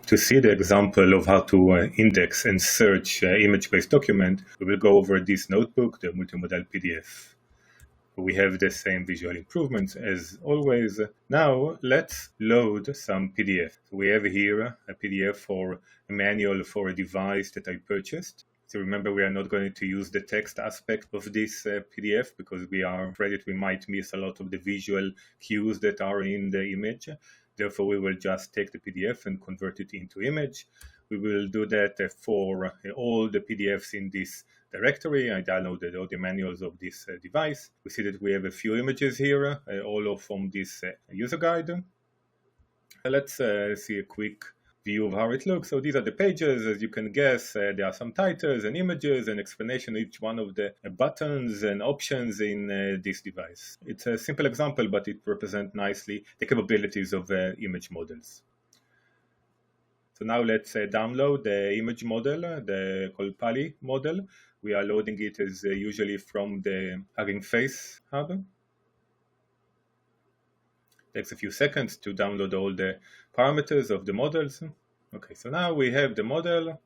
To see the example of how to index and search image-based document, we will go over this notebook, the multimodal PDF. We have the same visual improvements as always. Now let's load some PDF. We have here a PDF for a manual for a device that I purchased. So remember, we are not going to use the text aspect of this PDF because we are afraid that we might miss a lot of the visual cues that are in the image. Therefore, we will just take the PDF and convert it into image. We will do that for all the PDFs in this directory. I downloaded all the manuals of this device. We see that we have a few images here, all from this user guide. Let's see a quick view of how it looks. So these are the pages. As you can guess, there are some titles and images and explanation of each one of the buttons and options in this device. It's a simple example, but it represents nicely the capabilities of image models. So now let's download the image model, the called Pali model. We are loading it as usually from the Hugging Face hub. Takes a few seconds to download all the parameters of the models. Okay, so now we have the model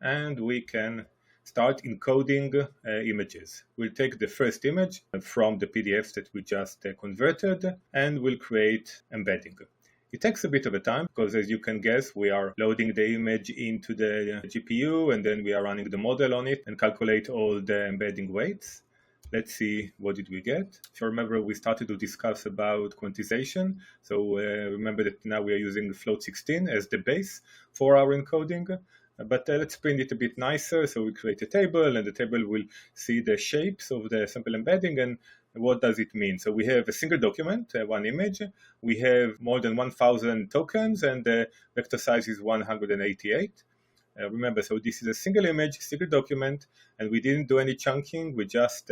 and we can start encoding images. We'll take the first image from the PDFs that we just converted and we'll create embedding. It takes a bit of a time because, as you can guess, we are loading the image into the GPU and then we are running the model on it and calculate all the embedding weights. Let's see, what did we get? If you remember, we started to discuss about quantization. So remember that now we are using float 16 as the base for our encoding. But let's print it a bit nicer. So we create a table and the table will see the shapes of the sample embedding and what does it mean. So we have a single document, one image. We have more than 1,000 tokens and the vector size is 188. Remember, so this is a single image, single document, and we didn't do any chunking. We just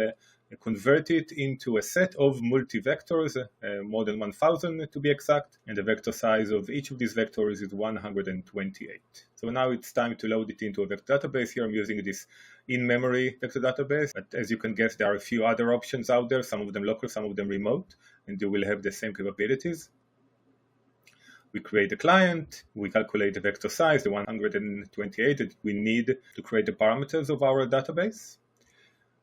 convert it into a set of multi-vectors, more than 1,000 to be exact, and the vector size of each of these vectors is 128. So now it's time to load it into a vector database. Here I'm using this in-memory vector database, but as you can guess, there are a few other options out there, some of them local, some of them remote, and they will have the same capabilities. We create a client, we calculate the vector size, the 128 that we need to create the parameters of our database.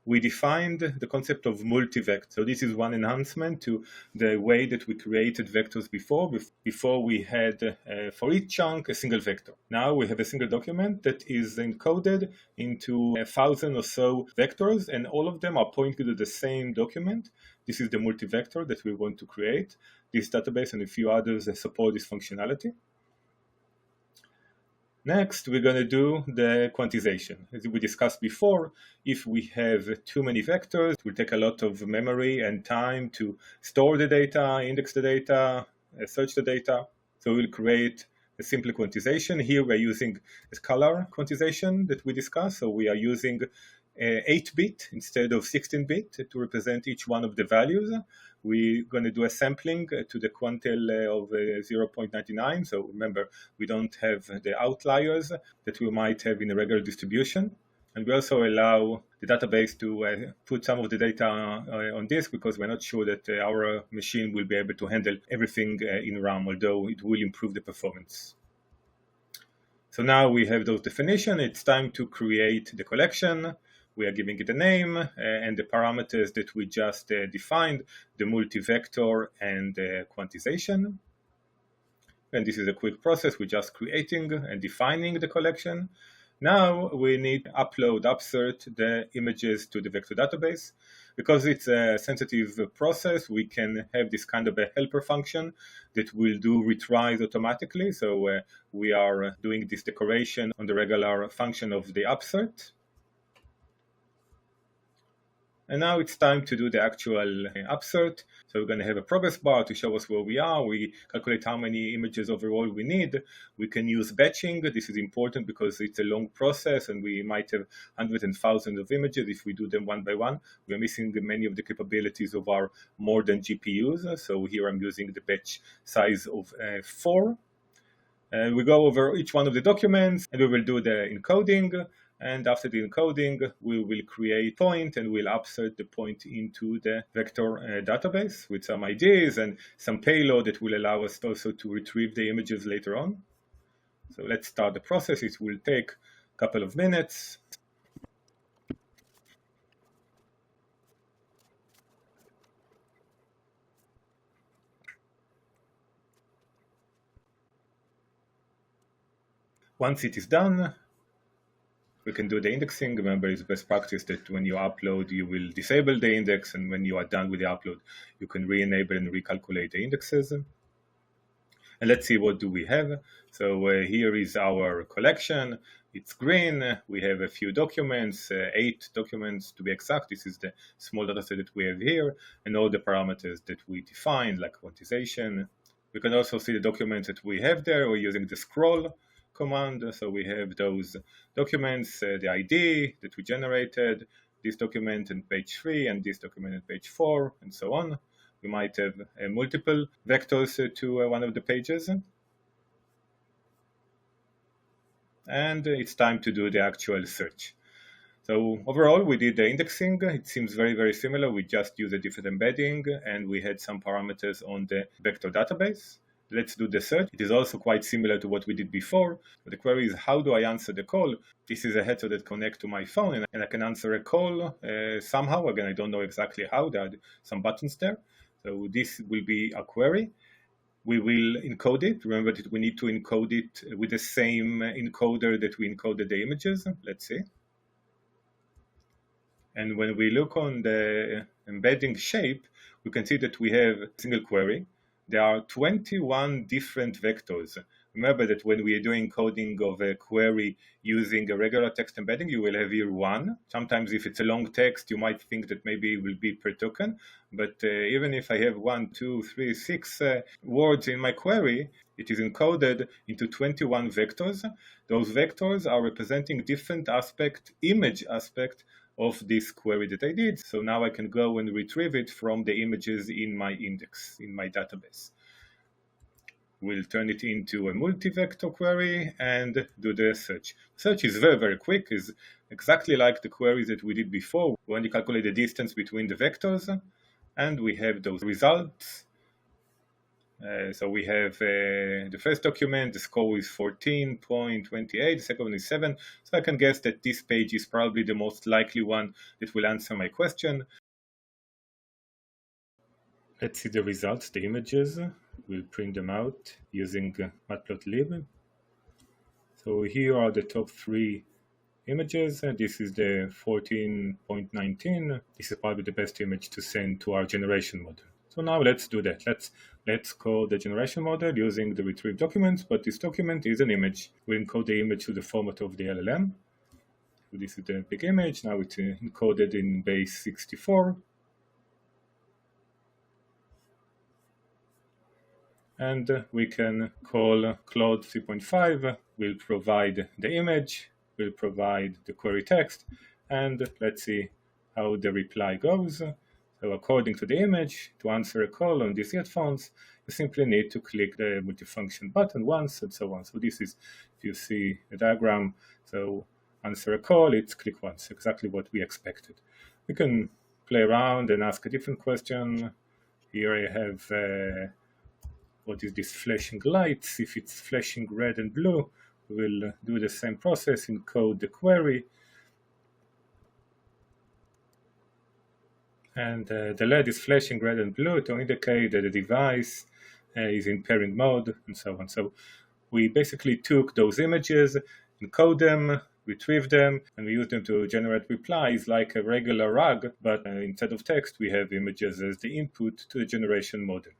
We defined the concept of multi-vector. So this is one enhancement to the way that we created vectors before. Before we had, for each chunk, a single vector. Now we have a single document that is encoded into 1,000 or so vectors, and all of them are pointing to the same document. This is the multi-vector that we want to create. This database and a few others that support this functionality. Next, we're going to do the quantization. As we discussed before, if we have too many vectors, it will take a lot of memory and time to store the data, index the data, search the data. So we'll create a simple quantization. Here we're using a scalar quantization that we discussed. So we are using 8-bit instead of 16-bit to represent each one of the values. We're going to do a sampling to the quantile of 0.99. So remember, we don't have the outliers that we might have in a regular distribution. And we also allow the database to put some of the data on disk because we're not sure that our machine will be able to handle everything in RAM, although it will improve the performance. So now we have those definitions. It's time to create the collection. We are giving it a name and the parameters that we just defined, the multi-vector and the quantization. And this is a quick process. We're just creating and defining the collection. Now we need to upload, upsert the images to the vector database. Because it's a sensitive process, we can have this kind of a helper function that will do retries automatically. So we are doing this decoration on the regular function of the upsert. And now it's time to do the actual upsert. So we're going to have a progress bar to show us where we are. We calculate how many images overall we need. We can use batching. This is important because it's a long process and we might have hundreds and thousands of images if we do them one by one. We're missing many of the capabilities of our modern GPUs. So here I'm using the batch size of 4. We go over each one of the documents and we will do the encoding. And after the encoding, we will create point and we'll upsert the point into the vector database with some IDs and some payload that will allow us also to retrieve the images later on. So let's start the process. It will take a couple of minutes. Once it is done, we can do the indexing. Remember, it's best practice that when you upload, you will disable the index, and when you are done with the upload, you can re-enable and recalculate the indexes. And let's see, what do we have? So here is our collection. It's green. We have a few documents, 8 documents to be exact. This is the small data set that we have here, and all the parameters that we defined, like quantization. We can also see the documents that we have there. We're using the scroll command. So we have those documents, the ID that we generated, this document in page 3, and this document in page 4, and so on. We might have multiple vectors to one of the pages. And it's time to do the actual search. So overall, we did the indexing. It seems very, very similar. We just use a different embedding, and we had some parameters on the vector database. Let's do the search. It is also quite similar to what we did before. The query is, how do I answer the call? This is a header that connects to my phone, and I can answer a call somehow. Again, I don't know exactly how. There are some buttons there. So this will be a query. We will encode it. Remember that we need to encode it with the same encoder that we encoded the images. Let's see. And when we look on the embedding shape, we can see that we have a single query. There are 21 different vectors. Remember that when we are doing coding of a query using a regular text embedding, you will have here 1. Sometimes if it's a long text, you might think that maybe it will be per token. But even if I have 1, 2, 3, 6 words in my query, it is encoded into 21 vectors. Those vectors are representing different image aspect of this query that I did. So now I can go and retrieve it from the images in my index, in my database. We'll turn it into a multi-vector query and do the search. Search is very, very quick. It's exactly like the queries that we did before. We only calculate the distance between the vectors, and we have those results. So we have the first document, the score is 14.28, the second one is 7. So I can guess that this page is probably the most likely one that will answer my question. Let's see the results, the images. We'll print them out using matplotlib. So here are the top 3 images. This is the 14.19. This is probably the best image to send to our generation model. So now let's do that. Let's call the generation model using the retrieve documents, but this document is an image. We encode the image to the format of the LLM. So this is the big image. Now it's encoded in base 64. And we can call Claude 3.5. We'll provide the image, we'll provide the query text, and let's see how the reply goes. So according to the image, to answer a call on these headphones, you simply need to click the multifunction button once, and so on. So this is, if you see the diagram, so answer a call, it's click once, exactly what we expected. We can play around and ask a different question. Here I have what is this flashing lights? If it's flashing red and blue, we'll do the same process, encode the query. And the LED is flashing red and blue to indicate that the device is in pairing mode, and so on. So we basically took those images, encode them, retrieve them, and we use them to generate replies like a regular RAG, but instead of text, we have images as the input to the generation model.